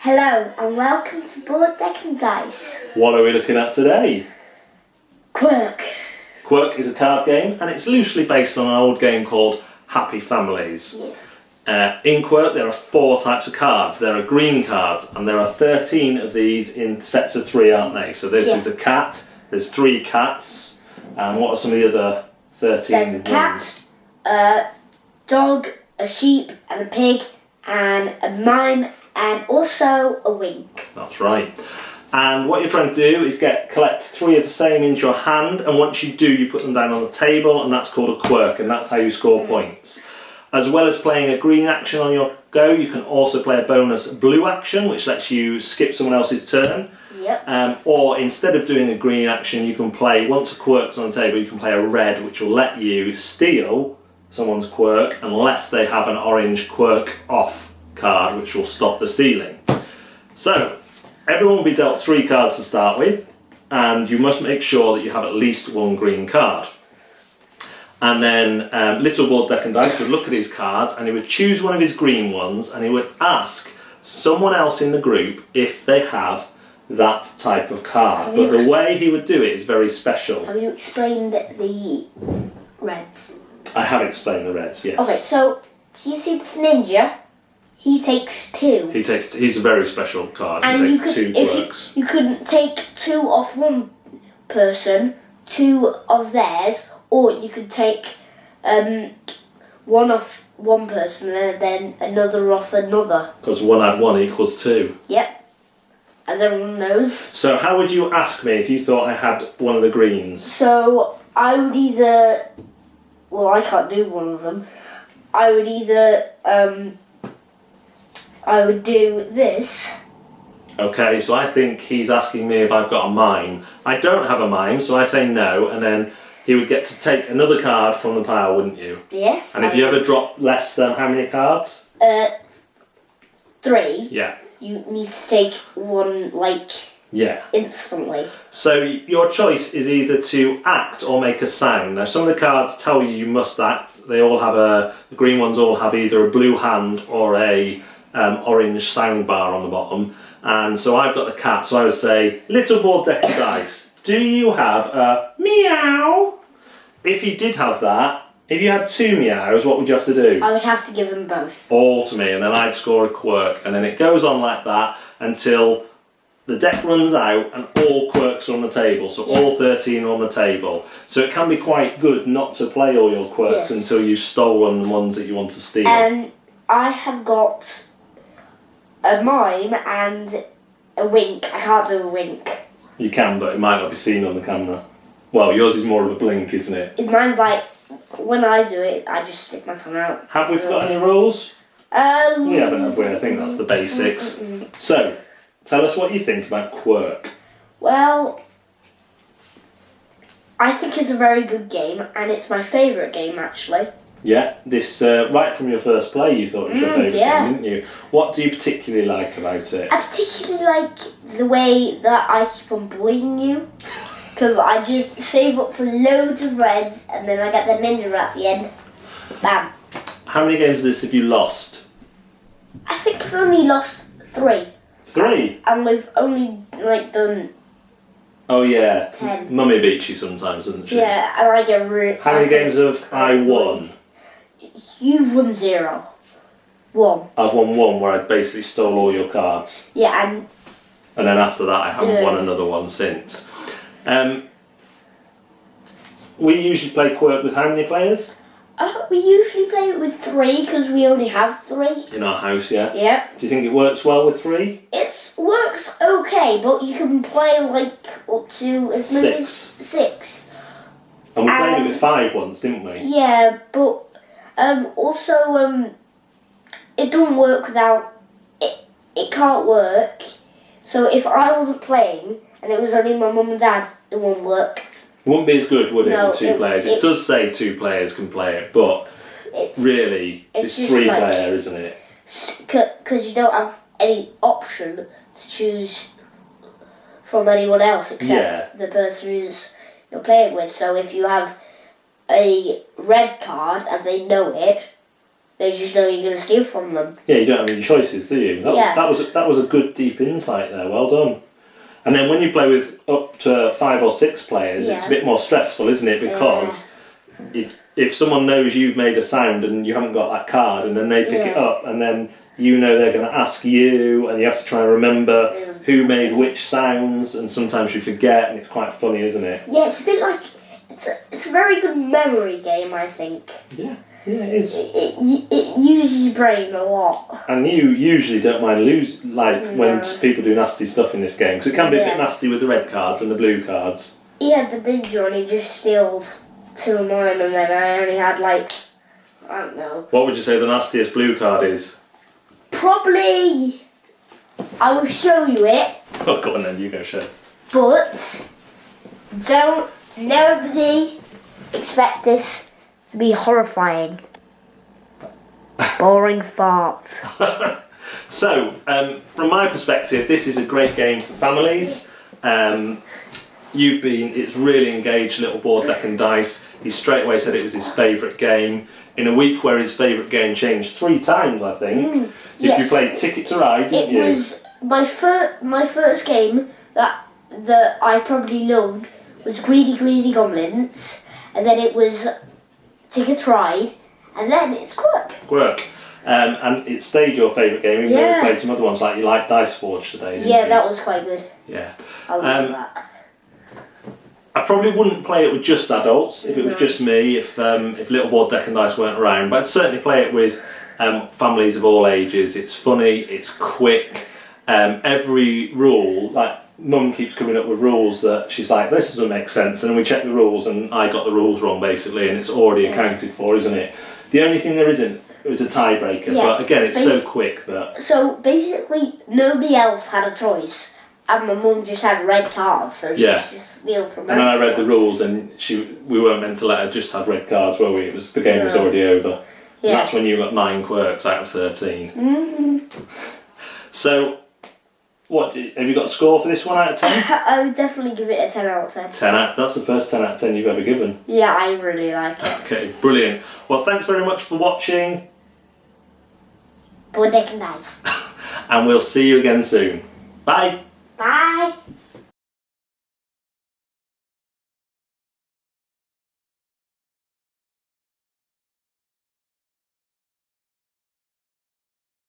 Hello and welcome to Board Deck and Dice. What are we looking at today? Quirk. Quirk is a card game and it's loosely based on an old game called Happy Families. Yeah. In Quirk there are 4 types of cards. There are green cards and there are 13 of these in sets of 3, aren't they? So this is a cat, there's 3 cats, and what are some of the other 13 There's a cat, a dog, a sheep and a pig and a mime and also a wink. That's right. And what you're trying to do is collect 3 of the same into your hand, and once you do you put them down on the table, and that's called a quirk, and that's how you score points. As well as playing a green action on your go, you can also play a bonus blue action which lets you skip someone else's turn. Yep. Or instead of doing a green action you can play, once a quirk's on the table, you can play a red which will let you steal someone's quirk unless they have an orange quirk off card which will stop the stealing. So everyone will be dealt 3 cards to start with, and you must make sure that you have at least 1 green card. And then Little Board Deck and Dice would look at his cards and he would choose one of his green ones and he would ask someone else in the group if they have that type of card. But the way he would do it is very special. Have you explained the reds? I have explained the reds, yes. Okay, so you see this ninja, he takes 2. He's a very special card. And he takes 2 quirks. You couldn't take 2 off one person, 2 of theirs, or you could take 1 off one person and then another off another. Because 1 add 1 equals 2. Yep, as everyone knows. So how would you ask me if you thought I had one of the greens? So I would either, well, I can't do one of them. I would either, I would do this. Okay, so I think he's asking me if I've got a mime. I don't have a mime, so I say no, and then he would get to take another card from the pile, wouldn't you? Yes. And if you ever drop less than how many cards? 3. Yeah. You need to take 1, instantly. So your choice is either to act or make a sound. Now some of the cards tell you must act. They all have the green ones all have either a blue hand or a orange sound bar on the bottom. And so I've got the cat, so I would say, Little Board Deck and Dice, do you have a meow? If you did have that, if you had 2 meows, what would you have to do? I would have to give them both. All to me, and then I'd score a quirk. And then it goes on like that until the deck runs out and all quirks are on the table. So all 13 are on the table. So it can be quite good not to play all your quirks until you've stolen the ones that you want to steal. I have got a mime and a wink. I can't do a wink. You can, but it might not be seen on the camera. Well, yours is more of a blink, isn't it? Mine's like, when I do it, I just stick my tongue out. Have we forgotten any rules? We haven't, have we? I think that's the basics. So, tell us what you think about Quirk. Well, I think it's a very good game, and it's my favourite game, actually. Yeah, this right from your first play you thought it was your favourite game, didn't you? What do you particularly like about it? I particularly like the way that I keep on bullying you, because I just save up for loads of reds and then I get the ninja at the end. Bam. How many games of this have you lost? I think I've only lost 3. 3? And we've only done... Oh yeah, 10. Mummy beats you sometimes, doesn't she? Yeah, and I get really... How many games have I won? You've won 0. 1. I've won 1 where I basically stole all your cards. Yeah, and then after that I haven't won another one since. We usually play Quirk with how many players? We usually play it with 3 because we only have 3. In our house, yeah? Yeah. Do you think it works well with 3? It works okay, but you can play up to as many as 6. And we played it with 5 once, didn't we? Yeah, but also it doesn't work without it. It can't work. So if I wasn't playing and it was only my mum and dad, it won't work. It wouldn't be as good, would it, No, with 2 players? It does say 2 players can play it, but really, it's 3 player, isn't it? Because you don't have any option to choose from anyone else except the person you're playing with. So if you have a red card and they know it, They just know you're going to steal from them. Yeah, you don't have any choices, do you? That was a good deep insight there. Well done. And then when you play with up to 5 or 6 players, it's a bit more stressful, isn't it? Because if someone knows you've made a sound and you haven't got that card, and then they pick it up, and then you know they're going to ask you, and you have to try and remember who made which sounds, and sometimes you forget, and it's quite funny, isn't it? Yeah, it's a bit like it's a very good memory game, I think. Yeah, it is. It uses your brain a lot. And you usually don't mind when people do nasty stuff in this game, because it can be a bit nasty with the red cards and the blue cards. Yeah, the ninja, and he just steals 2 of mine, and then I only had I don't know. What would you say the nastiest blue card is? Probably, I will show you it. Oh, go on then, you go show. But nobody expect this to be horrifying. Boring fart. So, from my perspective, this is a great game for families. It's really engaged, little board, deck and dice. He straight away said it was his favourite game. In a week where his favourite game changed 3 times, I think. You played Ticket to Ride, didn't you? It was my first game that I probably loved was Greedy Goblins, and then it was Ticket to Ride, and then it's Quirk. Quirk. And it stayed your favourite game, even though you played some other ones, like you liked Dice Forge today, didn't you? That was quite good. Yeah. I love that. I probably wouldn't play it with just adults if it was just me, if Little Board Deck and Dice weren't around, but I'd certainly play it with families of all ages. It's funny, it's quick, every rule, like Mum keeps coming up with rules that she's like, this doesn't make sense, and then we check the rules and I got the rules wrong basically, and it's already accounted for, isn't it? The only thing there isn't is a tiebreaker, but again it's so quick that... So basically nobody else had a choice. And my mum just had red cards, so she just steal from And then I read the rules, and we weren't meant to let her just have red cards, were we? The game was already over. Yeah. And that's when you got 9 quirks out of 13. Mm-hmm. So, have you got a score for this 1 out of 10? I would definitely give it a 10 out of 10. That's the first 10 out of 10 you've ever given. Yeah, I really like it. Okay, brilliant. Well, thanks very much for watching. Board Deck and Dice. And we'll see you again soon. Bye. Bye.